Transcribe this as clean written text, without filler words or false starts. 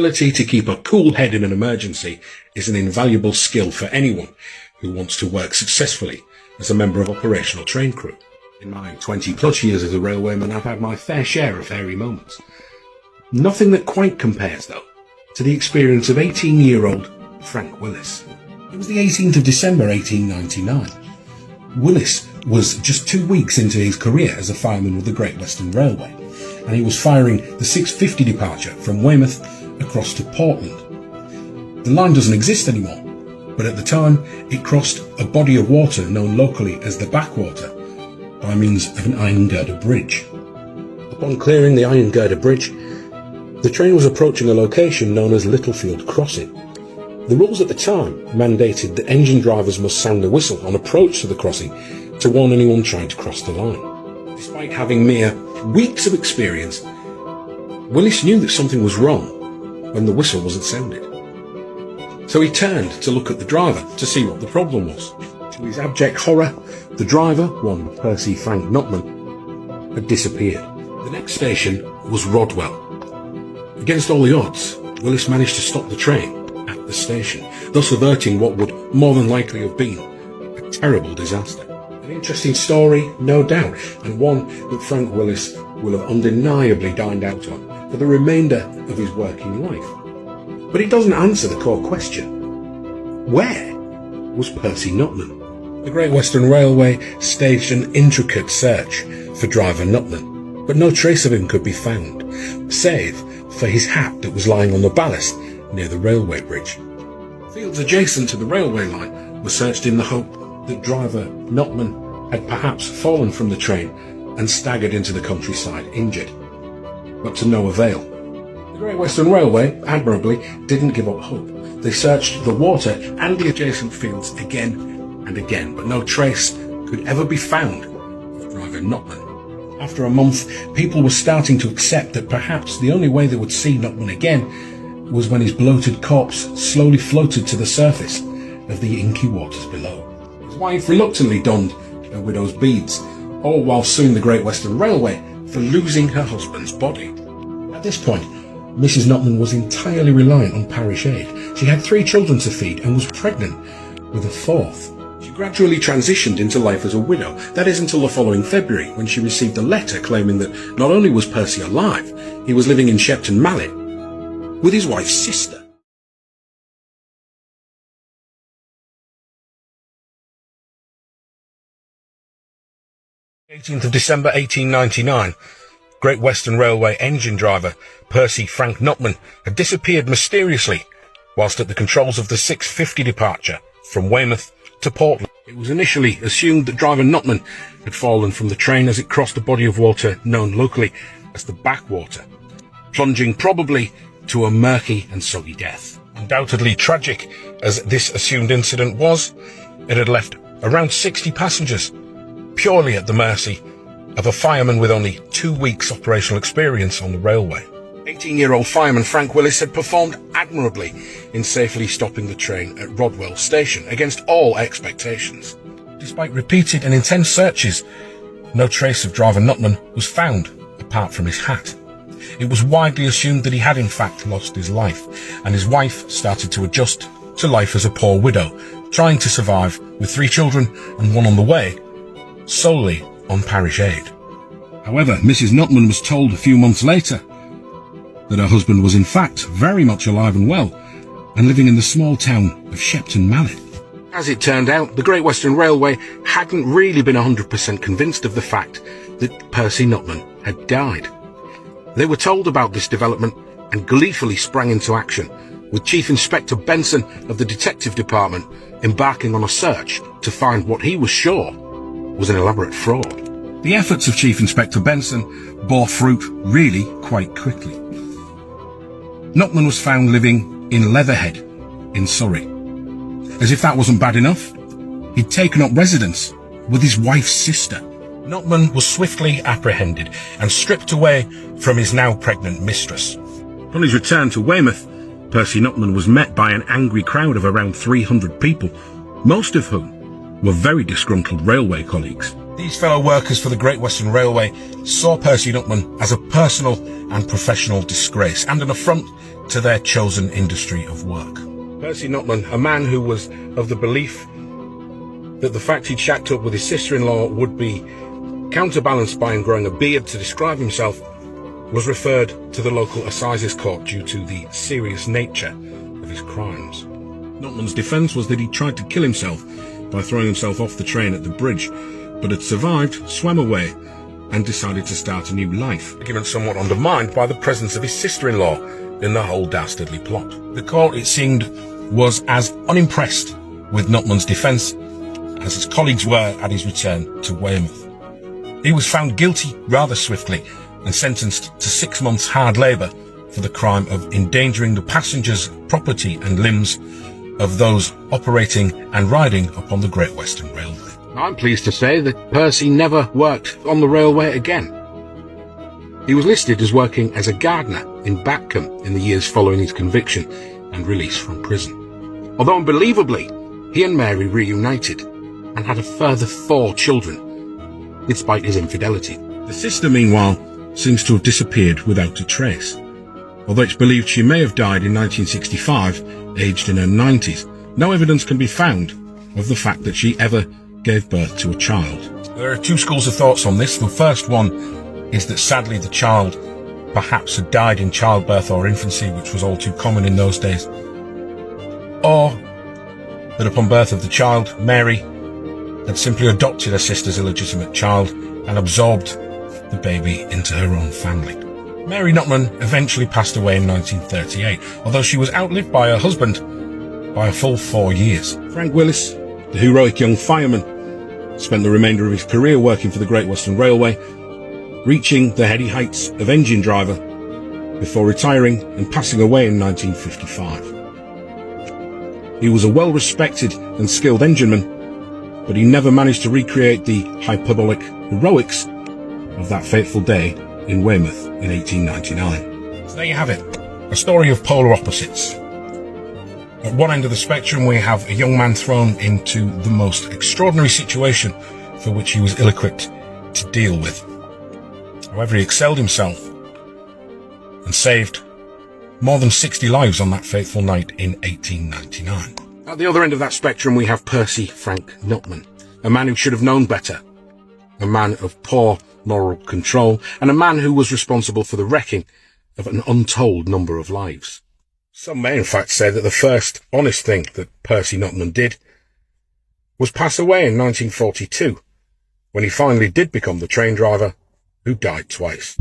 The ability to keep a cool head in an emergency is an invaluable skill for anyone who wants to work successfully as a member of operational train crew. In my 20 plus years as a railwayman, I've had my fair share of hairy moments. Nothing that quite compares, though, to the experience of 18-year-old Frank Willis. It was the 18th of December 1899. Willis was just 2 weeks into his career as a fireman with the Great Western Railway, and he was firing the 6:50 departure from Weymouth across to Portland. The line doesn't exist anymore, but at the time it crossed a body of water known locally as the Backwater by means of an iron girder bridge. Upon clearing the iron girder bridge, the train was approaching a location known as Littlefield Crossing. The rules at the time mandated that engine drivers must sound the whistle on approach to the crossing to warn anyone trying to cross the line. Despite having mere weeks of experience, Willis knew that something was wrong when the whistle wasn't sounded. So he turned to look at the driver to see what the problem was. To his abject horror, the driver, one Percy Frank Nutman, had disappeared. The next station was Rodwell. Against all the odds, Willis managed to stop the train at the station, thus averting what would more than likely have been a terrible disaster. An interesting story, no doubt, and one that Frank Willis will have undeniably dined out on for the remainder of his working life. But it doesn't answer the core question. Where was Percy Nutman? The Great Western Railway staged an intricate search for Driver Nutman, but no trace of him could be found, save for his hat that was lying on the ballast near the railway bridge. Fields adjacent to the railway line were searched in the hope that Driver Nutman had perhaps fallen from the train and staggered into the countryside injured, but to no avail. The Great Western Railway, admirably, didn't give up hope. They searched the water and the adjacent fields again and again, but no trace could ever be found of Driver Nutman. After a month, people were starting to accept that perhaps the only way they would see Nutman again was when his bloated corpse slowly floated to the surface of the inky waters below. His wife reluctantly donned her widow's beads, all while suing the Great Western Railway for losing her husband's body. At this point, Mrs. Nutman was entirely reliant on parish aid. She had 3 children to feed and was pregnant with a 4th. She gradually transitioned into life as a widow. That is until the following February, when she received a letter claiming that not only was Percy alive, he was living in Shepton Mallet with his wife's sister. The 18th of December 1899, Great Western Railway engine driver Percy Frank Nutman had disappeared mysteriously whilst at the controls of the 6:50 departure from Weymouth to Portland. It was initially assumed that Driver Nutman had fallen from the train as it crossed a body of water known locally as the Backwater, plunging probably to a murky and soggy death. Undoubtedly tragic as this assumed incident was, it had left around 60 passengers purely at the mercy of a fireman with only 2 weeks operational experience on the railway. 18-year-old fireman Frank Willis had performed admirably in safely stopping the train at Rodwell Station against all expectations. Despite repeated and intense searches, no trace of Driver Nutman was found apart from his hat. It was widely assumed that he had in fact lost his life, and his wife started to adjust to life as a poor widow, trying to survive with 3 children and 1 on the way, solely on parish aid. However, Mrs. Nutman was told a few months later that her husband was in fact very much alive and well, and living in the small town of Shepton Mallet. As it turned out, the Great Western Railway hadn't really been 100% convinced of the fact that Percy Nutman had died. They were told about this development and gleefully sprang into action, with Chief Inspector Benson of the Detective Department embarking on a search to find what he was sure was an elaborate fraud. The efforts of Chief Inspector Benson bore fruit really quite quickly. Nutman was found living in Leatherhead in Surrey. As if that wasn't bad enough, he'd taken up residence with his wife's sister. Nutman was swiftly apprehended and stripped away from his now pregnant mistress. On his return to Weymouth, Percy Nutman was met by an angry crowd of around 300 people, most of whom were very disgruntled railway colleagues. These fellow workers for the Great Western Railway saw Percy Nutman as a personal and professional disgrace and an affront to their chosen industry of work. Percy Nutman, a man who was of the belief that the fact he'd shacked up with his sister-in-law would be counterbalanced by him growing a beard to describe himself, was referred to the local assizes court due to the serious nature of his crimes. Nutman's defence was that he tried to kill himself by throwing himself off the train at the bridge, but had survived, swam away, and decided to start a new life. Argument somewhat undermined by the presence of his sister-in-law in the whole dastardly plot. The court, it seemed, was as unimpressed with Nutman's defence as his colleagues were at his return to Weymouth. He was found guilty rather swiftly and sentenced to 6 months hard labour for the crime of endangering the passengers' property and limbs of those operating and riding upon the Great Western Railway. I'm pleased to say that Percy never worked on the railway again. He was listed as working as a gardener in Batcombe in the years following his conviction and release from prison. Although unbelievably, he and Mary reunited and had a further 4 children, despite his infidelity. The sister, meanwhile, seems to have disappeared without a trace. Although it's believed she may have died in 1965, aged in her 90s, no evidence can be found of the fact that she ever gave birth to a child. There are 2 schools of thoughts on this. The first one is that sadly the child perhaps had died in childbirth or infancy, which was all too common in those days. Or that upon birth of the child, Mary had simply adopted her sister's illegitimate child and absorbed the baby into her own family. Mary Nutman eventually passed away in 1938, although she was outlived by her husband by a full 4 years. Frank Willis, the heroic young fireman, spent the remainder of his career working for the Great Western Railway, reaching the heady heights of engine driver before retiring and passing away in 1955. He was a well-respected and skilled engineman, but he never managed to recreate the hyperbolic heroics of that fateful day in Weymouth in 1899. So there you have it, a story of polar opposites. At one end of the spectrum, we have a young man thrown into the most extraordinary situation for which he was ill-equipped to deal with. However, he excelled himself and saved more than 60 lives on that fateful night in 1899. At the other end of that spectrum, we have Percy Frank Nutman, a man who should have known better, a man of poor moral control, and a man who was responsible for the wrecking of an untold number of lives. Some may in fact say that the first honest thing that Percy Nutman did was pass away in 1942, when he finally did become the train driver who died twice.